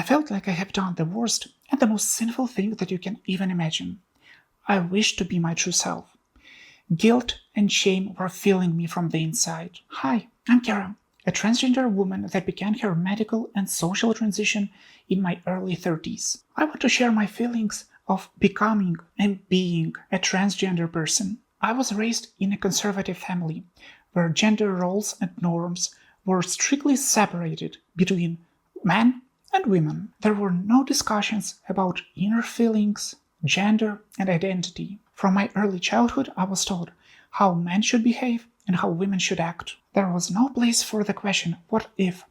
felt like I have done the worst and the most sinful thing that you can even imagine. I wished to be my true self. Guilt and shame were filling me from the inside. Hi, I'm Kara, a transgender woman that began her medical and social transition in my early 30s. I want to share my feelings of becoming and being a transgender person. I was raised in a conservative family where gender roles and norms were strictly separated between men and women. There were no discussions about inner feelings, gender, and identity. From my early childhood, I was taught how men should behave and how women should act. There was no place for the question, what if?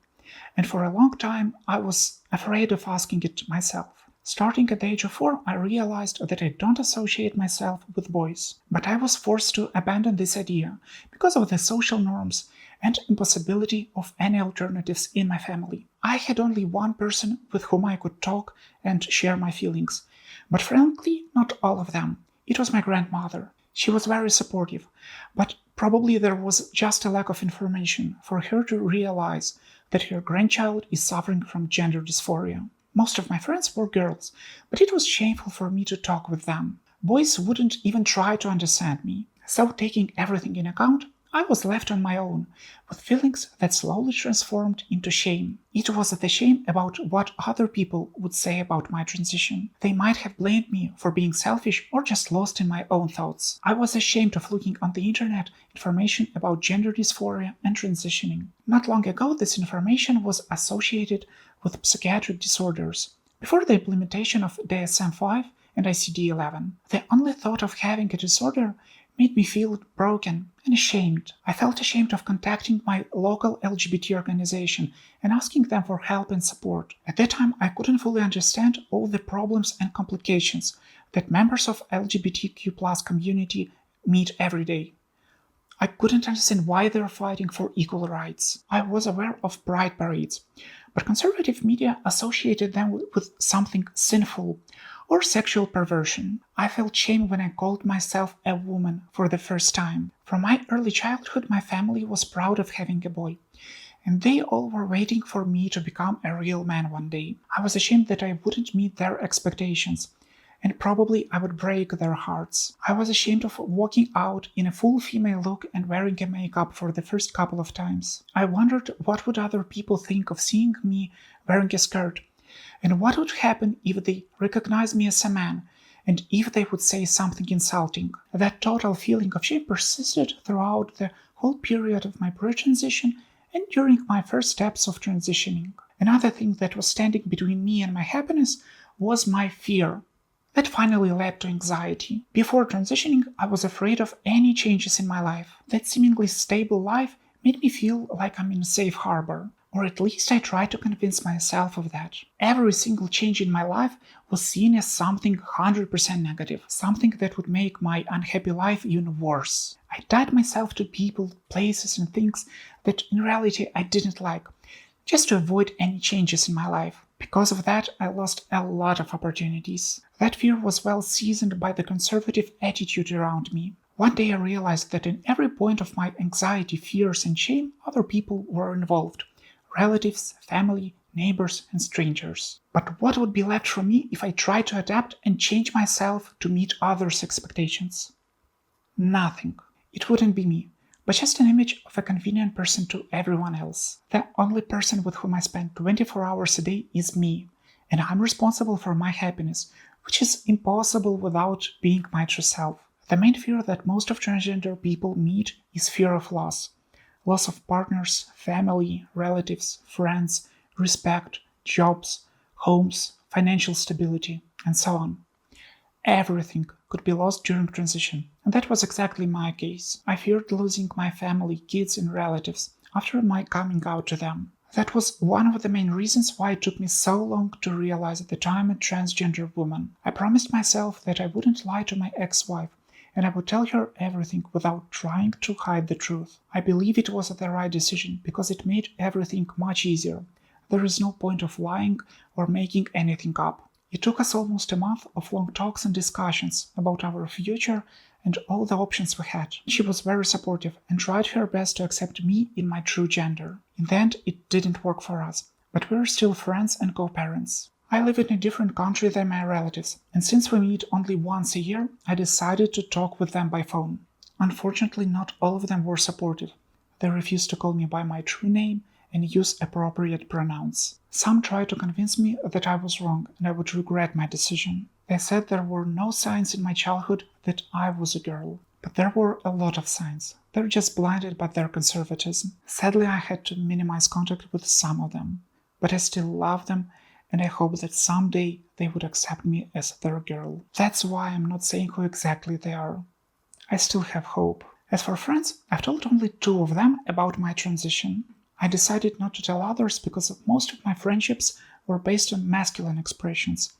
And for a long time, I was afraid of asking it myself. Starting at the age of 4, I realized that I don't associate myself with boys. But I was forced to abandon this idea because of the social norms and impossibility of any alternatives in my family. I had only one person with whom I could talk and share my feelings, but frankly, not all of them. It was my grandmother. She was very supportive, but probably there was just a lack of information for her to realize that her grandchild is suffering from gender dysphoria. Most of my friends were girls, but it was shameful for me to talk with them. Boys wouldn't even try to understand me. So, taking everything in account, I was left on my own, with feelings that slowly transformed into shame. It was the shame about what other people would say about my transition. They might have blamed me for being selfish or just lost in my own thoughts. I was ashamed of looking on the internet information about gender dysphoria and transitioning. Not long ago, this information was associated with psychiatric disorders. Before the implementation of DSM-5 and ICD-11, the only thought of having a disorder made me feel broken and ashamed. I felt ashamed of contacting my local LGBT organization and asking them for help and support. At that time, I couldn't fully understand all the problems and complications that members of LGBTQ+ community meet every day. I couldn't understand why they're fighting for equal rights. I was aware of pride parades, but conservative media associated them with something sinful or sexual perversion. I felt shame when I called myself a woman for the first time. From my early childhood, my family was proud of having a boy, and they all were waiting for me to become a real man one day. I was ashamed that I wouldn't meet their expectations, and probably I would break their hearts. I was ashamed of walking out in a full female look and wearing a makeup for the first couple of times. I wondered what would other people think of seeing me wearing a skirt, and what would happen if they recognized me as a man, and if they would say something insulting. That total feeling of shame persisted throughout the whole period of my pre-transition and during my first steps of transitioning. Another thing that was standing between me and my happiness was my fear. That finally led to anxiety. Before transitioning, I was afraid of any changes in my life. That seemingly stable life made me feel like I'm in a safe harbor. Or at least I tried to convince myself of that. Every single change in my life was seen as something 100% negative, something that would make my unhappy life even worse. I tied myself to people, places, and things that in reality I didn't like, just to avoid any changes in my life. Because of that, I lost a lot of opportunities. That fear was well seasoned by the conservative attitude around me. One day I realized that in every point of my anxiety, fears, and shame, other people were involved. Relatives, family, neighbors, and strangers. But what would be left for me if I tried to adapt and change myself to meet others' expectations? Nothing. It wouldn't be me, but just an image of a convenient person to everyone else. The only person with whom I spend 24 hours a day is me, and I'm responsible for my happiness, which is impossible without being my true self. The main fear that most of transgender people meet is fear of loss. Loss of partners, family, relatives, friends, respect, jobs, homes, financial stability, and so on. Everything could be lost during transition, and that was exactly my case. I feared losing my family, kids, and relatives after my coming out to them. That was one of the main reasons why it took me so long to realize that I'm a transgender woman. I promised myself that I wouldn't lie to my ex-wife, and I would tell her everything without trying to hide the truth. I believe it was the right decision because it made everything much easier. There is no point of lying or making anything up. It took us almost a month of long talks and discussions about our future and all the options we had. She was very supportive and tried her best to accept me in my true gender. In the end, it didn't work for us, but we're still friends and co-parents. I live in a different country than my relatives, and since we meet only once a year, I decided to talk with them by phone. Unfortunately, not all of them were supportive. They refused to call me by my true name and use appropriate pronouns. Some tried to convince me that I was wrong and I would regret my decision. They said there were no signs in my childhood that I was a girl. But there were a lot of signs. They're just blinded by their conservatism. Sadly, I had to minimize contact with some of them. But I still love them, and I hope that someday they would accept me as their girl. That's why I'm not saying who exactly they are. I still have hope. As for friends, I've told only 2 of them about my transition. I decided not to tell others because most of my friendships were based on masculine expressions,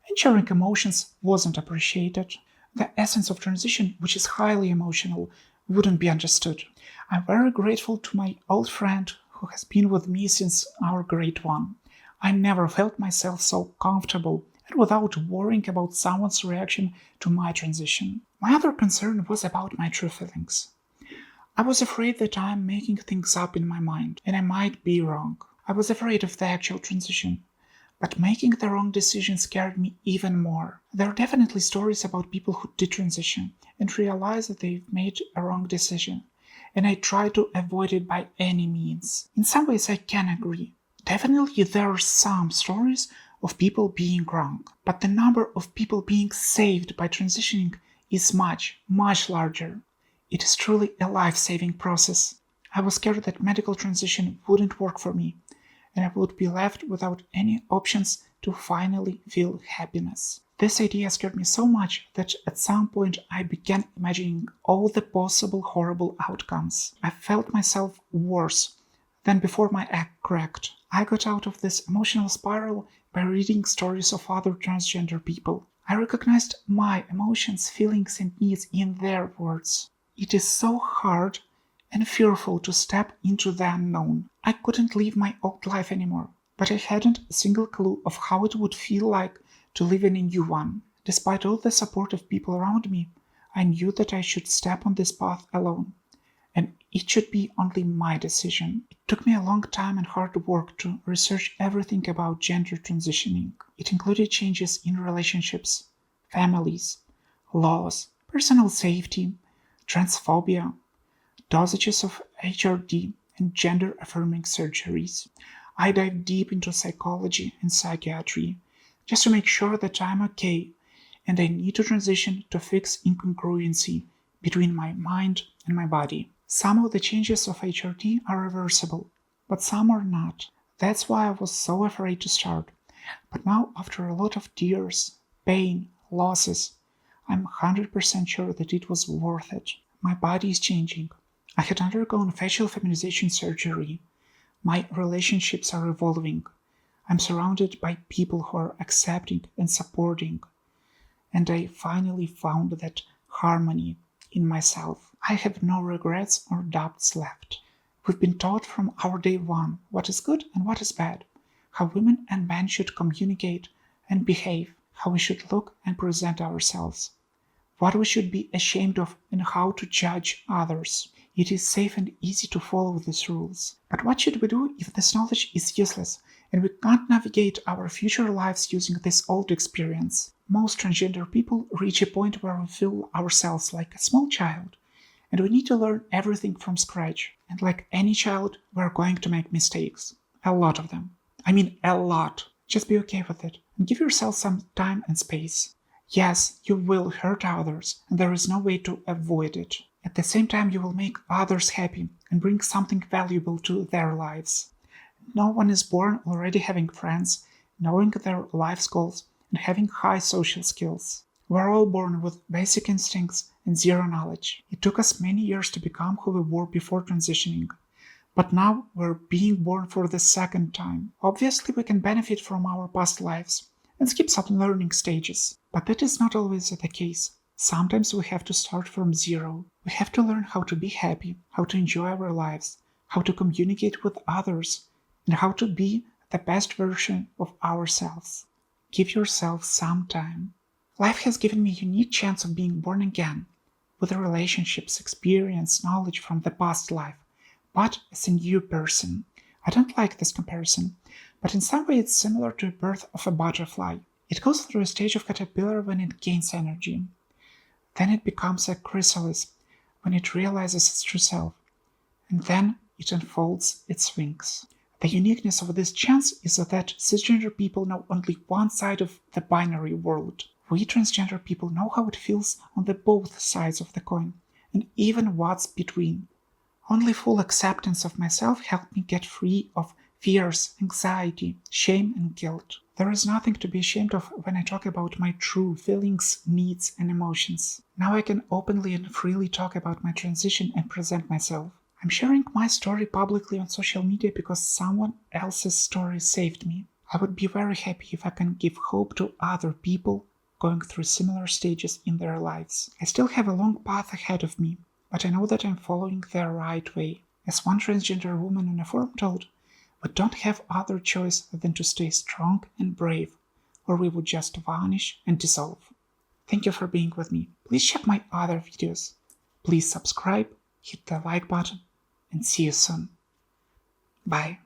and sharing emotions wasn't appreciated. The essence of transition, which is highly emotional, wouldn't be understood. I'm very grateful to my old friend who has been with me since our grade 1. I never felt myself so comfortable and without worrying about someone's reaction to my transition. My other concern was about my true feelings. I was afraid that I am making things up in my mind, and I might be wrong. I was afraid of the actual transition, but making the wrong decision scared me even more. There are definitely stories about people who did transition and realize that they've made a wrong decision, and I try to avoid it by any means. In some ways I can agree. Definitely there are some stories of people being wrong, but the number of people being saved by transitioning is much, much larger. It is truly a life-saving process. I was scared that medical transition wouldn't work for me, and I would be left without any options to finally feel happiness. This idea scared me so much that at some point I began imagining all the possible horrible outcomes. I felt myself worse than before my egg cracked. I got out of this emotional spiral by reading stories of other transgender people. I recognized my emotions, feelings, and needs in their words. It is so hard and fearful to step into the unknown. I couldn't live my old life anymore, but I hadn't a single clue of how it would feel like to live in a new one. Despite all the support of people around me, I knew that I should step on this path alone, and it should be only my decision. It took me a long time and hard work to research everything about gender transitioning. It included changes in relationships, families, laws, personal safety, transphobia, dosages of HRT, and gender-affirming surgeries. I dive deep into psychology and psychiatry just to make sure that I'm okay, and I need to transition to fix incongruency between my mind and my body. Some of the changes of HRT are reversible, but some are not. That's why I was so afraid to start. But now, after a lot of tears, pain, losses, I'm 100% sure that it was worth it. My body is changing. I had undergone facial feminization surgery. My relationships are evolving. I'm surrounded by people who are accepting and supporting. And I finally found that harmony in myself. I have no regrets or doubts left. We've been taught from our day one what is good and what is bad, how women and men should communicate and behave, how we should look and present ourselves, what we should be ashamed of, and how to judge others. It is safe and easy to follow these rules. But what should we do if this knowledge is useless and we can't navigate our future lives using this old experience? Most transgender people reach a point where we feel ourselves like a small child, and we need to learn everything from scratch. And like any child, we're going to make mistakes. A lot of them. I mean, a lot. Just be okay with it and give yourself some time and space. Yes, you will hurt others, and there is no way to avoid it. At the same time, you will make others happy and bring something valuable to their lives. No one is born already having friends, knowing their life's goals, and having high social skills. We're all born with basic instincts and zero knowledge. It took us many years to become who we were before transitioning. But now we're being born for the second time. Obviously, we can benefit from our past lives and skip some learning stages. But that is not always the case. Sometimes we have to start from zero. We have to learn how to be happy, how to enjoy our lives, how to communicate with others, and how to be the best version of ourselves. Give yourself some time. Life has given me a unique chance of being born again, with the relationships, experience, knowledge from the past life, but as a new person. I don't like this comparison, But in some way it's similar to the birth of a butterfly. It goes through a stage of caterpillar when it gains energy. Then it becomes a chrysalis when it realizes its true self. And then it unfolds its wings. The uniqueness of this chance is that cisgender people know only one side of the binary world. We transgender people know how it feels on the both sides of the coin, and even what's between. Only full acceptance of myself helped me get free of fears, anxiety, shame, and guilt. There is nothing to be ashamed of when I talk about my true feelings, needs, and emotions. Now I can openly and freely talk about my transition and present myself. I'm sharing my story publicly on social media because someone else's story saved me. I would be very happy if I can give hope to other people going through similar stages in their lives. I still have a long path ahead of me, but I know that I'm following the right way. As one transgender woman on a forum told, we don't have other choice than to stay strong and brave, or we would just vanish and dissolve. Thank you for being with me. Please check my other videos. Please subscribe, hit the like button, and see you soon. Bye.